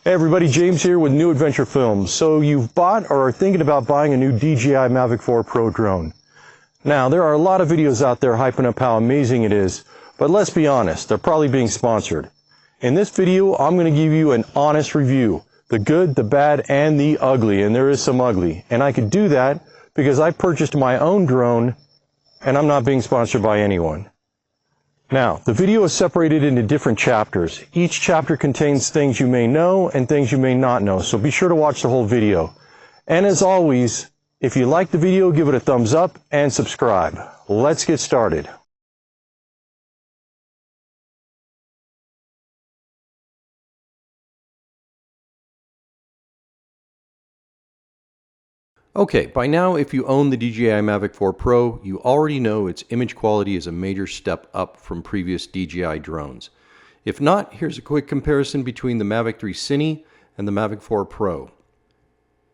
Hey everybody, James here with New Adventure Films. So you've bought or are thinking about buying a new DJI Mavic 4 Pro drone. Now, there are a lot of videos out there hyping up how amazing it is, but let's be honest, they're probably being sponsored. In this video, I'm going to give you an honest review. The good, the bad, and the ugly, and there is some ugly. And I could do that because I purchased my own drone, and I'm not being sponsored by anyone. Now, the video is separated into different chapters. Each chapter contains things you may know and things you may not know, so be sure to watch the whole video. And as always, if you like the video, give it a thumbs up and subscribe. Let's get started. Okay, by now if you own the DJI Mavic 4 Pro, you already know its image quality is a major step up from previous DJI drones. If not, here's a quick comparison between the Mavic 3 Cine and the Mavic 4 Pro.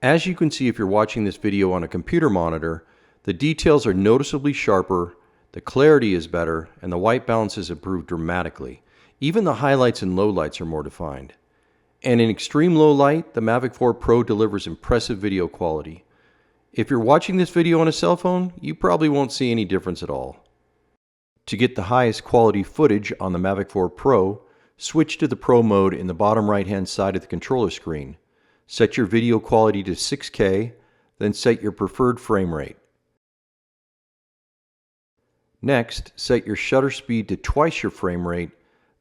As you can see if you're watching this video on a computer monitor, the details are noticeably sharper, the clarity is better, and the white balance has improved dramatically. Even the highlights and lowlights are more defined. And in extreme low light, the Mavic 4 Pro delivers impressive video quality. If you're watching this video on a cell phone, you probably won't see any difference at all. To get the highest quality footage on the Mavic 4 Pro, switch to the Pro mode in the bottom right hand side of the controller screen. Set your video quality to 6K, then set your preferred frame rate. Next, set your shutter speed to twice your frame rate,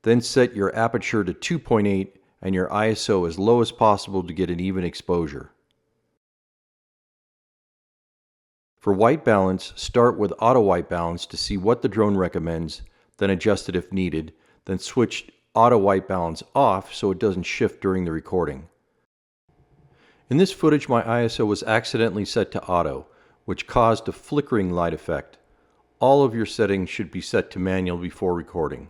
then set your aperture to 2.8 and your ISO as low as possible to get an even exposure. For white balance, start with auto white balance to see what the drone recommends, then adjust it if needed, then switch auto white balance off so it doesn't shift during the recording. In this footage, my ISO was accidentally set to auto, which caused a flickering light effect. All of your settings should be set to manual before recording.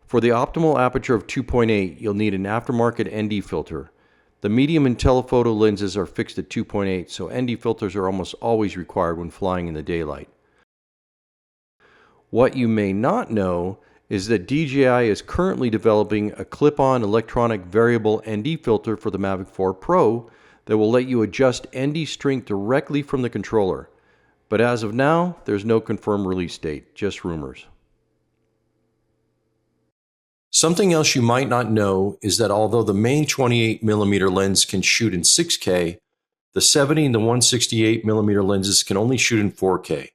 For the optimal aperture of 2.8, you'll need an aftermarket ND filter. The medium and telephoto lenses are fixed at 2.8, so ND filters are almost always required when flying in the daylight. What you may not know is that DJI is currently developing a clip-on electronic variable ND filter for the Mavic 4 Pro that will let you adjust ND strength directly from the controller. But as of now, there's no confirmed release date, just rumors. Something else you might not know is that although the main 28mm lens can shoot in 6K, the 70 and the 168mm lenses can only shoot in 4K,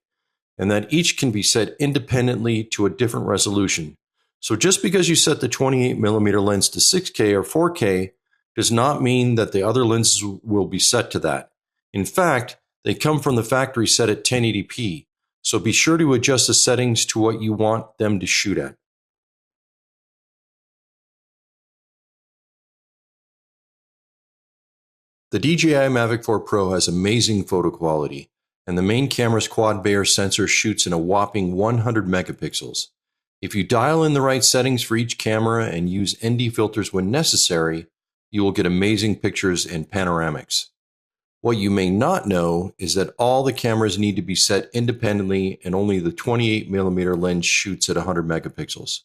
and that each can be set independently to a different resolution. So just because you set the 28mm lens to 6K or 4K does not mean that the other lenses will be set to that. In fact, they come from the factory set at 1080p, so be sure to adjust the settings to what you want them to shoot at. The DJI Mavic 4 Pro has amazing photo quality, and the main camera's quad-Bayer sensor shoots in a whopping 100 megapixels. If you dial in the right settings for each camera and use ND filters when necessary, you will get amazing pictures and panoramics. What you may not know is that all the cameras need to be set independently and only the 28mm lens shoots at 100 megapixels.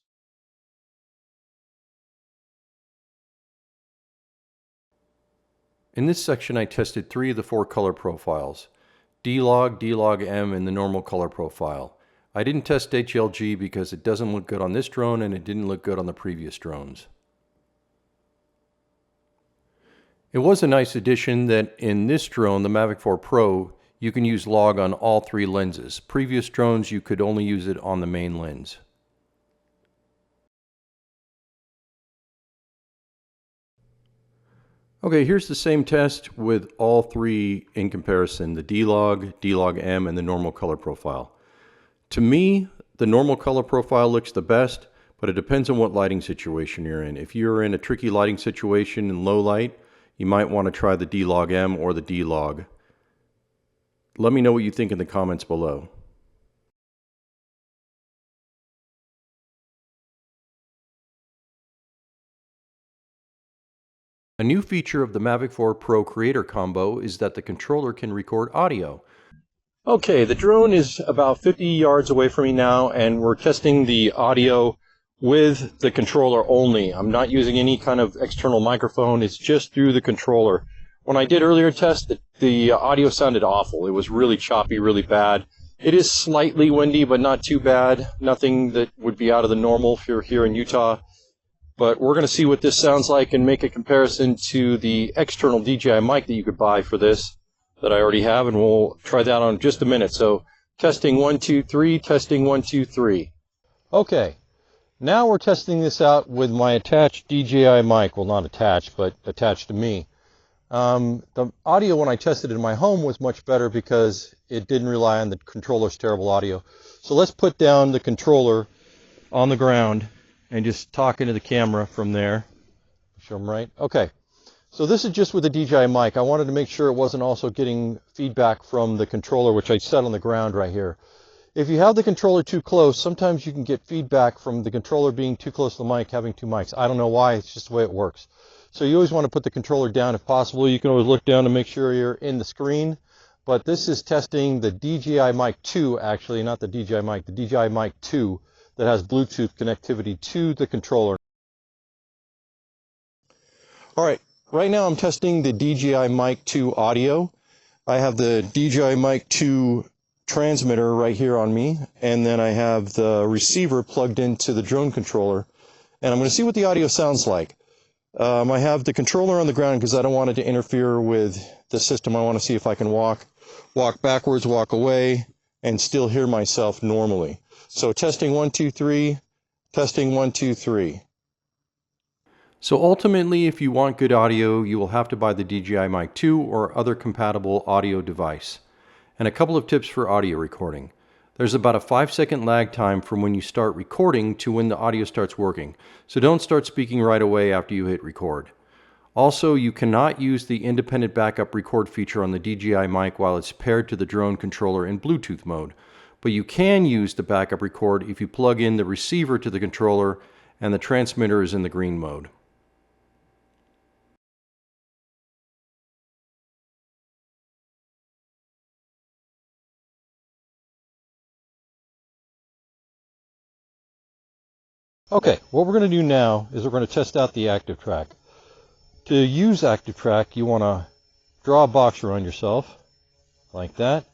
In this section, I tested 3 of the 4 color profiles, D-Log, D-Log-M, and the normal color profile. I didn't test HLG because it doesn't look good on this drone and it didn't look good on the previous drones. It was a nice addition that in this drone, the Mavic 4 Pro, you can use log on all 3 lenses. Previous drones, you could only use it on the main lens. Okay, here's the same test with all 3 in comparison, the D-Log, D-Log-M, and the normal color profile. To me, the normal color profile looks the best, but it depends on what lighting situation you're in. If you're in a tricky lighting situation in low light, you might want to try the D-Log-M or the D-Log. Let me know what you think in the comments below. A new feature of the Mavic 4 Pro Creator Combo is that the controller can record audio. Okay, the drone is about 50 yards away from me now, and we're testing the audio with the controller only. I'm not using any kind of external microphone. It's just through the controller. When I did earlier test, the audio sounded awful. It was really choppy, really bad. It is slightly windy, but not too bad. Nothing that would be out of the normal if you're here in Utah. But we're going to see what this sounds like and make a comparison to the external DJI mic that you could buy for this that I already have, and we'll try that on in just a minute. So testing 1, 2, 3, testing 1, 2, 3. Okay, now we're testing this out with my attached DJI mic. Well, not attached, but attached to me. The audio when I tested it in my home was much better because it didn't rely on the controller's terrible audio. So let's put down the controller on the ground and just talk into the camera from there. Show them right. Okay. So this is just with the DJI mic. I wanted to make sure it wasn't also getting feedback from the controller, which I set on the ground right here. If you have the controller too close, sometimes you can get feedback from the controller being too close to the mic, having two mics. I don't know why. It's just the way it works. So you always want to put the controller down if possible. You can always look down to make sure you're in the screen. But this is testing the DJI Mic 2, actually, not the DJI Mic, the DJI Mic 2 that has Bluetooth connectivity to the controller. All right, right now I'm testing the DJI Mic 2 audio. I have the DJI Mic 2 transmitter right here on me, and then I have the receiver plugged into the drone controller. And I'm going to see what the audio sounds like. I have the controller on the ground because I don't want it to interfere with the system. I want to see if I can walk backwards, walk away, and still hear myself normally. So testing 1, 2, 3, testing 1, 2, 3. So ultimately, if you want good audio, you will have to buy the DJI Mic 2 or other compatible audio device. And a couple of tips for audio recording. There's about a 5-second lag time from when you start recording to when the audio starts working. So don't start speaking right away after you hit record. Also, you cannot use the independent backup record feature on the DJI mic while it's paired to the drone controller in Bluetooth mode. But you can use the backup record if you plug in the receiver to the controller and the transmitter is in the green mode. Okay, what we're going to do now is we're going to test out the ActiveTrack. To use ActiveTrack, you want to draw a box around yourself, like that,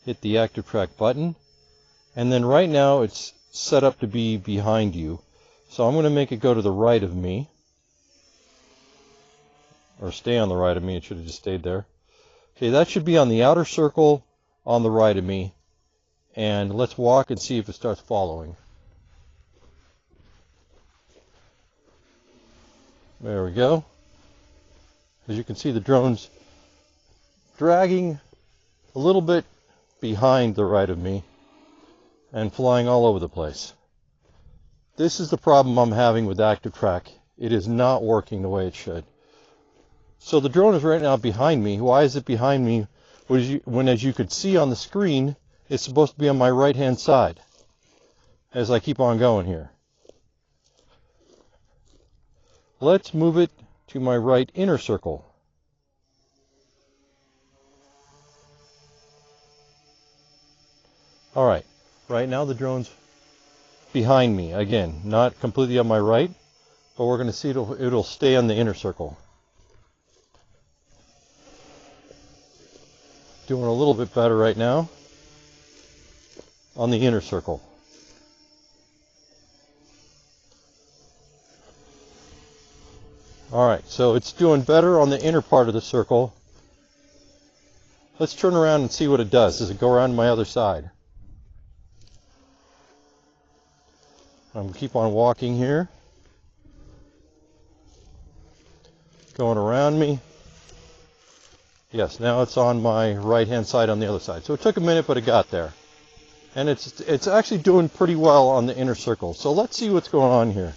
hit the ActiveTrack button, and then right now it's set up to be behind you. So I'm going to make it go to the right of me, or stay on the right of me. It should have just stayed there. Okay, that should be on the outer circle on the right of me, and let's walk and see if it starts following. There we go. As you can see, the drone's dragging a little bit behind the right of me and flying all over the place. This is the problem I'm having with ActiveTrack. It is not working the way it should. So the drone is right now behind me. Why is it behind me when, as you could see on the screen, it's supposed to be on my right-hand side as I keep on going here. Let's move it to my right inner circle. All right, right now the drone's behind me. Again, not completely on my right, but we're going to see it'll stay on the inner circle. Doing a little bit better right now on the inner circle. Alright, so it's doing better on the inner part of the circle. Let's turn around and see what it does. Does it go around my other side? I'm going to keep on walking here. Going around me. Yes, now it's on my right-hand side on the other side. So it took a minute, but it got there. And it's actually doing pretty well on the inner circle. So let's see what's going on here.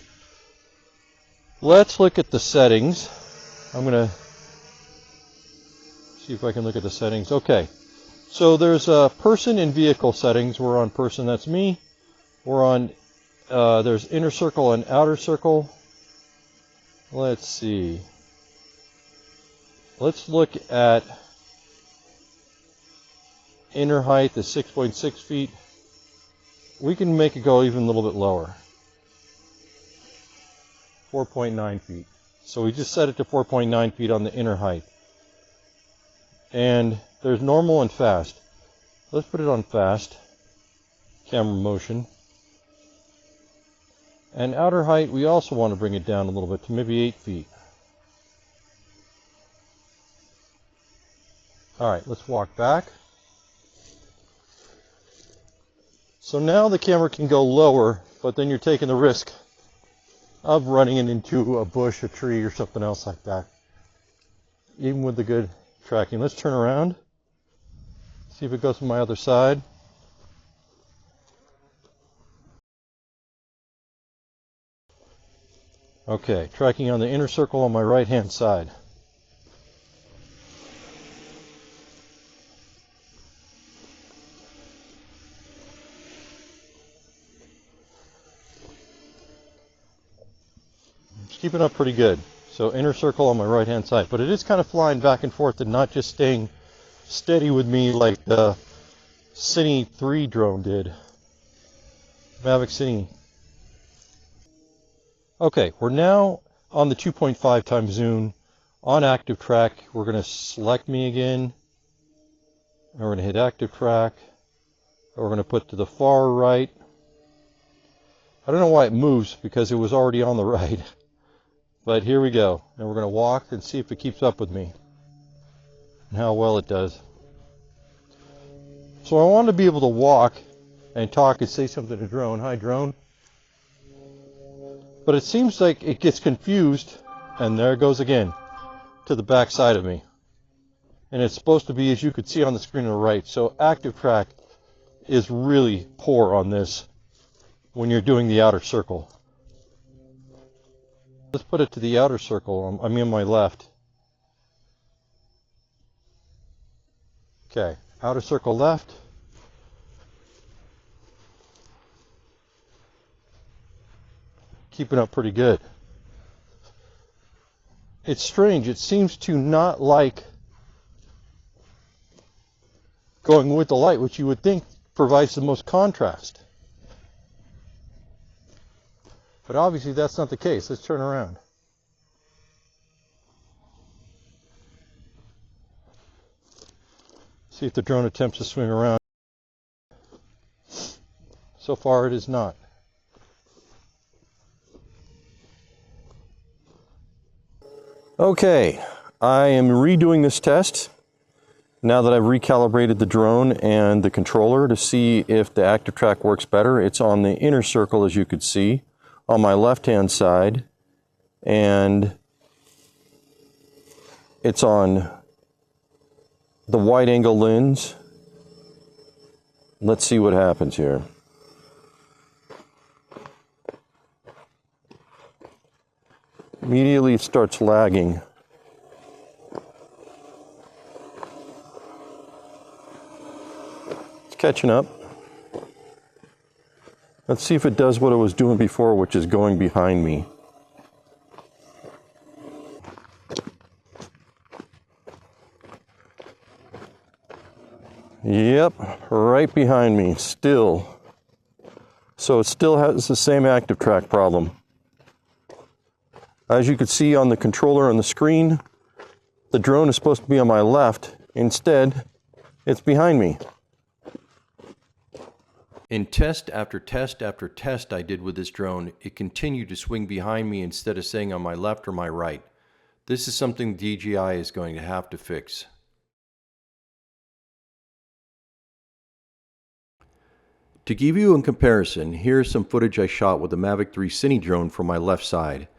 Let's look at the settings. I'm going to see if I can look at the settings. Okay, so there's person and vehicle settings. We're on person, that's me. We're on, there's inner circle and outer circle. Let's see. Let's look at inner height is 6.6 feet. We can make it go even a little bit lower. 4.9 feet. So we just set it to 4.9 feet on the inner height. And there's normal and fast. Let's put it on fast. Camera motion. And outer height, we also want to bring it down a little bit to maybe 8 feet. Alright, let's walk back. So now the camera can go lower, but then you're taking the risk of running it into a bush, a tree, or something else like that. Even with the good tracking. Let's turn around. See if it goes to my other side. Okay, tracking on the inner circle on my right hand side. It's keeping up pretty good. So inner circle on my right hand side, but it is kind of flying back and forth and not just staying steady with me like the Cine 3 drone did. Mavic Cine. Okay, we're now on the 2.5 times zoom on ActiveTrack. We're going to select me again. And we're going to hit ActiveTrack. We're going to put to the far right. I don't know why it moves because it was already on the right. But here we go. And we're going to walk and see if it keeps up with me and how well it does. So I want to be able to walk and talk and say something to drone. Hi, drone. But it seems like it gets confused, and there it goes again, to the back side of me. And it's supposed to be, as you could see on the screen on the right. So ActiveTrack is really poor on this when you're doing the outer circle. Let's put it to the outer circle. I mean on my left. Okay, outer circle left. Keeping up pretty good. It's strange. It seems to not like going with the light, which you would think provides the most contrast. But obviously that's not the case. Let's turn around. See if the drone attempts to swing around. So far it is not. Okay, I am redoing this test now that I've recalibrated the drone and the controller to see if the ActiveTrack works better. It's on the inner circle, as you could see, on my left-hand side, and it's on the wide-angle lens. Let's see what happens here. Immediately it starts lagging. It's catching up. Let's see if it does what it was doing before, which is going behind me. Yep, right behind me, still. So it still has the same ActiveTrack problem. As you can see on the controller on the screen, the drone is supposed to be on my left. Instead, it's behind me. In test after test after test I did with this drone, it continued to swing behind me instead of staying on my left or my right. This is something DJI is going to have to fix. To give you a comparison, here's some footage I shot with the Mavic 3 Cine drone from my left side.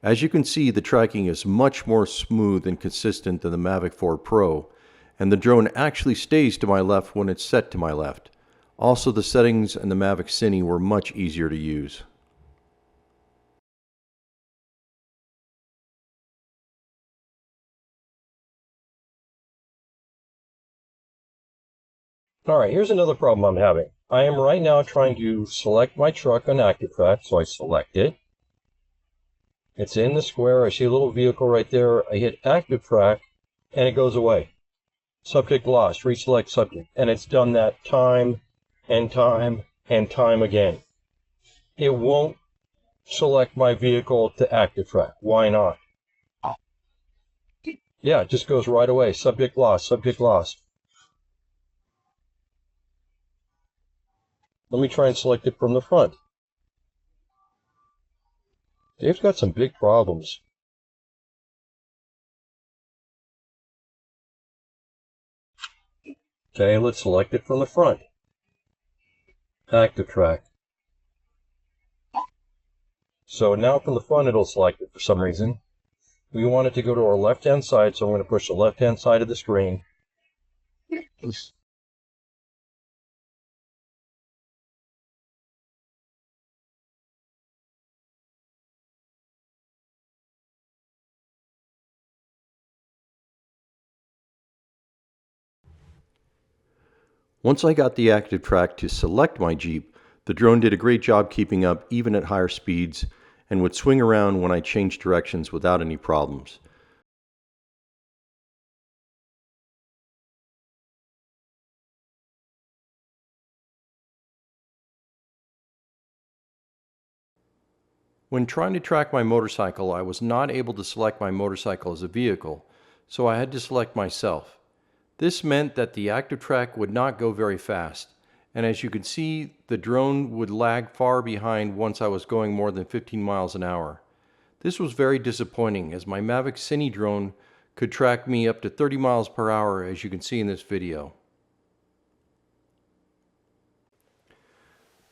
As you can see, the tracking is much more smooth and consistent than the Mavic 4 Pro, and the drone actually stays to my left when it's set to my left. Also, the settings in the Mavic Cine were much easier to use. Alright, here's another problem I'm having. I am right now trying to select my truck on ActiveTrack, so I select it. It's in the square. I see a little vehicle right there. I hit ActiveTrack, and it goes away. Subject lost. Reselect subject. And it's done that time and time and time again. It won't select my vehicle to ActiveTrack. Why not? Yeah, it just goes right away. Subject lost, subject lost. Let me try and select it from the front. Dave's got some big problems. Okay, let's select it from the front. ActiveTrack. So now from the front it'll select it for some reason. We want it to go to our left-hand side, so I'm going to push the left-hand side of the screen. Once I got the ActiveTrack to select my Jeep, the drone did a great job keeping up even at higher speeds and would swing around when I changed directions without any problems. When trying to track my motorcycle, I was not able to select my motorcycle as a vehicle, so I had to select myself. This meant that the ActiveTrack would not go very fast, and as you can see, the drone would lag far behind once I was going more than 15 miles an hour. This was very disappointing, as my Mavic Cine drone could track me up to 30 miles per hour, as you can see in this video.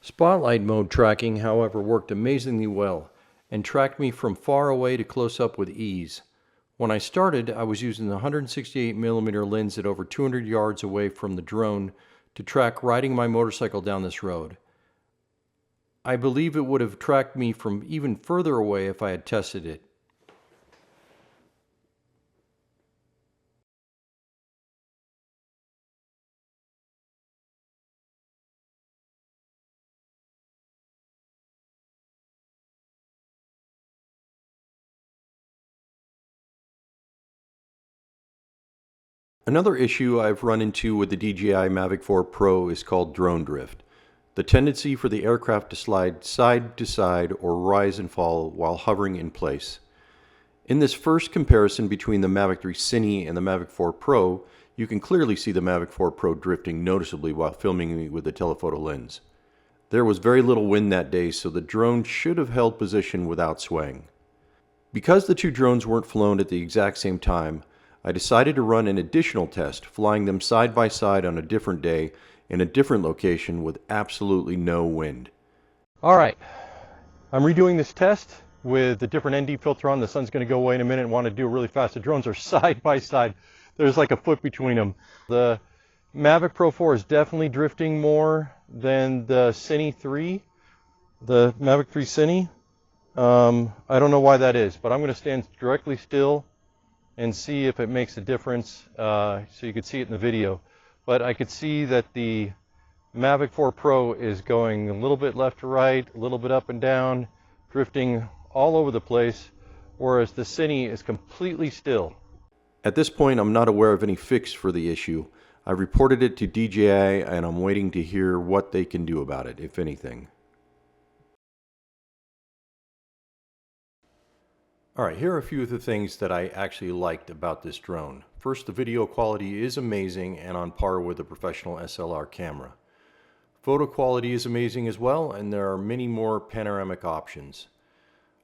Spotlight mode tracking, however, worked amazingly well and tracked me from far away to close up with ease. When I started, I was using the 168mm lens at over 200 yards away from the drone to track riding my motorcycle down this road. I believe it would have tracked me from even further away if I had tested it. Another issue I've run into with the DJI Mavic 4 Pro is called drone drift, the tendency for the aircraft to slide side to side or rise and fall while hovering in place. In this first comparison between the Mavic 3 Cine and the Mavic 4 Pro, you can clearly see the Mavic 4 Pro drifting noticeably while filming with the telephoto lens. There was very little wind that day, so the drone should have held position without swaying. Because the two drones weren't flown at the exact same time, I decided to run an additional test, flying them side by side on a different day in a different location with absolutely no wind. All right, I'm redoing this test with the different ND filter on. The sun's going to go away in a minute and want to do it really fast. The drones are side by side. There's like a foot between them. The Mavic Pro 4 is definitely drifting more than the Cine 3, the Mavic 3 Cine. I don't know why that is, but I'm going to stand directly still and see if it makes a difference, so you could see it in the video. But I could see that the Mavic 4 Pro is going a little bit left to right, a little bit up and down, drifting all over the place, whereas the Cine is completely still. At this point, I'm not aware of any fix for the issue. I reported it to DJI and I'm waiting to hear what they can do about it, if anything. Alright, here are a few of the things that I actually liked about this drone. First, the video quality is amazing and on par with a professional SLR camera. Photo quality is amazing as well, and there are many more panoramic options.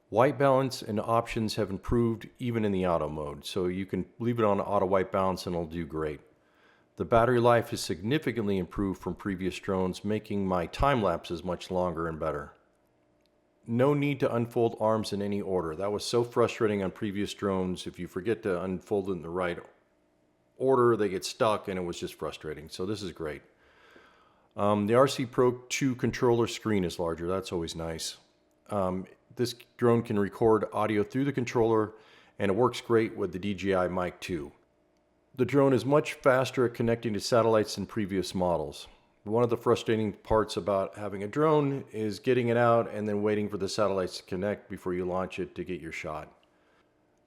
White balance and options have improved even in the auto mode, so you can leave it on auto white balance and it'll do great. The battery life is significantly improved from previous drones, making my time lapses much longer and better. No need to unfold arms in any order. That was so frustrating on previous drones. If you forget to unfold it in the right order, they get stuck and it was just frustrating. So this is great. The RC Pro 2 controller screen is larger. That's always nice. This drone can record audio through the controller and it works great with the DJI Mic 2. The drone is much faster at connecting to satellites than previous models. One of the frustrating parts about having a drone is getting it out and then waiting for the satellites to connect before you launch it to get your shot.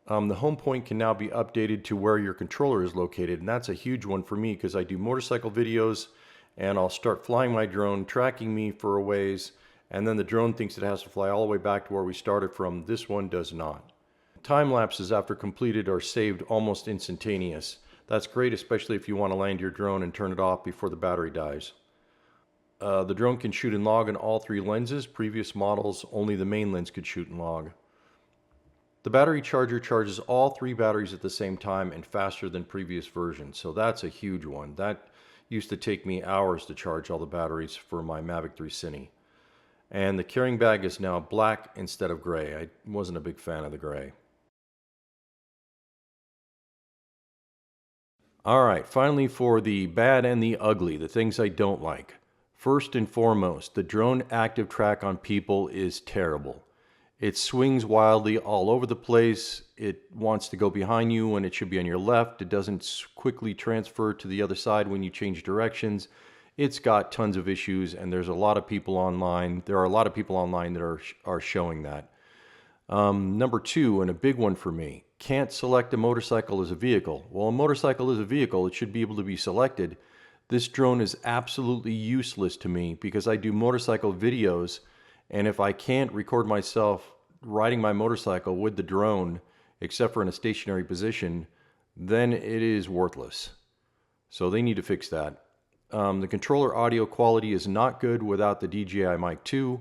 The home point can now be updated to where your controller is located, and that's a huge one for me because I do motorcycle videos and I'll start flying my drone, tracking me for a ways, and then the drone thinks it has to fly all the way back to where we started from. This one does not. Time lapses after completed are saved almost instantaneous. That's great, especially if you want to land your drone and turn it off before the battery dies. The drone can shoot and log in all 3 lenses. Previous models, only the main lens could shoot and log. The battery charger charges all 3 batteries at the same time and faster than previous versions, so that's a huge one. That used to take me hours to charge all the batteries for my Mavic 3 Cine. And the carrying bag is now black instead of gray. I wasn't a big fan of the gray. Alright, finally for the bad and the ugly, the things I don't like. First and foremost, the drone ActiveTrack on people is terrible. It swings wildly all over the place. It wants to go behind you when it should be on your left. It doesn't quickly transfer to the other side when you change directions. It's got tons of issues, and there's a lot of people online. There are a lot of people online that are showing that. Number 2, and a big one for me, can't select a motorcycle as a vehicle. Well, a motorcycle is a vehicle. It should be able to be selected. This drone is absolutely useless to me because I do motorcycle videos, and if I can't record myself riding my motorcycle with the drone, except for in a stationary position, then it is worthless. So they need to fix that. The controller audio quality is not good without the DJI Mic 2.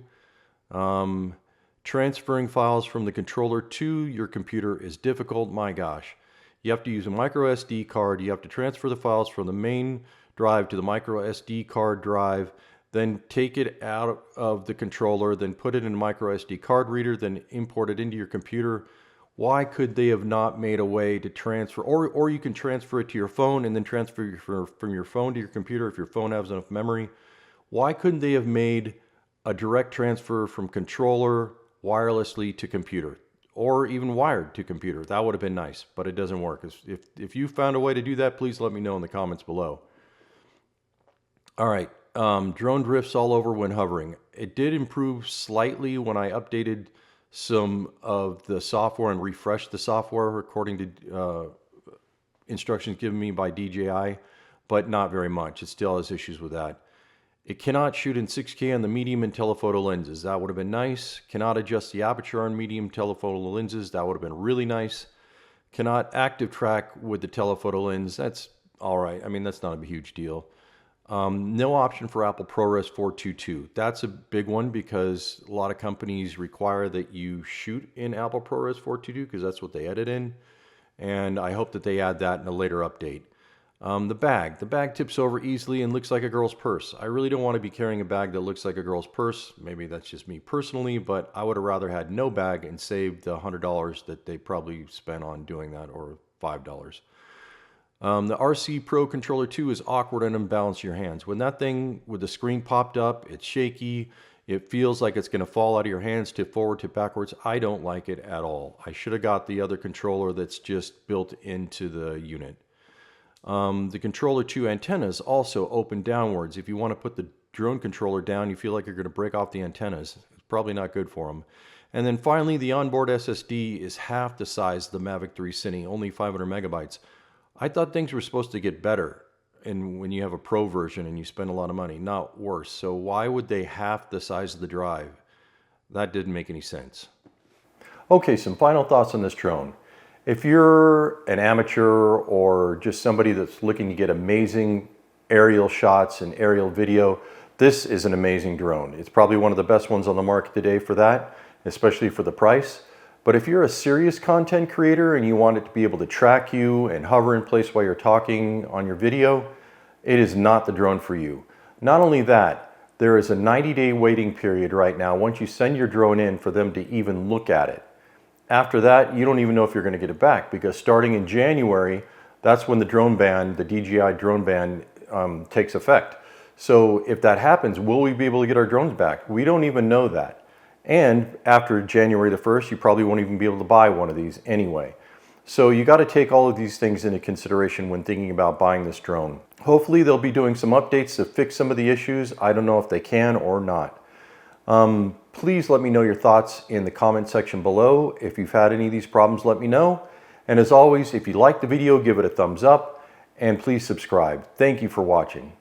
Transferring files from the controller to your computer is difficult. My gosh. You have to use a micro SD card. You have to transfer the files from the main drive to the micro SD card drive, then take it out of the controller, then put it in a micro SD card reader, then import it into your computer. Why could they have not made a way to transfer, or you can transfer it to your phone and then transfer from your phone to your computer if your phone has enough memory. Why couldn't they have made a direct transfer from controller wirelessly to computer, or even wired to computer? That would have been nice, but it doesn't work. If you found a way to do that, please let me know in the comments below. All right, drone drifts all over when hovering. It did improve slightly when I updated some of the software and refreshed the software according to instructions given me by DJI, but not very much. It still has issues with that. It cannot shoot in 6K on the medium and telephoto lenses. That would have been nice. Cannot adjust the aperture on medium telephoto lenses. That would have been really nice. Cannot ActiveTrack with the telephoto lens. That's all right. I mean, that's not a huge deal. No option for Apple ProRes 422. That's a big one because a lot of companies require that you shoot in Apple ProRes 422 because that's what they edit in. And I hope that they add that in a later update. The bag tips over easily and looks like a girl's purse. I really don't want to be carrying a bag that looks like a girl's purse. Maybe that's just me personally, but I would have rather had no bag and saved the $100 that they probably spent on doing that, or $5. The RC Pro Controller 2 is awkward and unbalanced in your hands. When that thing with the screen popped up, it's shaky. It feels like it's going to fall out of your hands, tip forward, tip backwards. I don't like it at all. I should have got the other controller that's just built into the unit. The controller 2 antennas also open downwards. If you want to put the drone controller down, you feel like you're going to break off the antennas. It's probably not good for them. And then finally, the onboard SSD is half the size of the Mavic 3 Cine, only 500 megabytes. I thought things were supposed to get better when you have a Pro version and you spend a lot of money, not worse. So why would they half the size of the drive? That didn't make any sense. Okay, some final thoughts on this drone. If you're an amateur or just somebody that's looking to get amazing aerial shots and aerial video, this is an amazing drone. It's probably one of the best ones on the market today for that, especially for the price. But if you're a serious content creator and you want it to be able to track you and hover in place while you're talking on your video, it is not the drone for you. Not only that, there is a 90-day waiting period right now once you send your drone in for them to even look at it. After that, you don't even know if you're going to get it back, because starting in January, that's when the drone ban, the DJI drone ban, takes effect. So if that happens, will we be able to get our drones back? We don't even know that. And after January the 1st, you probably won't even be able to buy one of these anyway. So you got to take all of these things into consideration when thinking about buying this drone. Hopefully they'll be doing some updates to fix some of the issues. I don't know if they can or not. Please let me know your thoughts in the comment section below. If you've had any of these problems, let me know. And as always, if you liked the video, give it a thumbs up and please subscribe. Thank you for watching.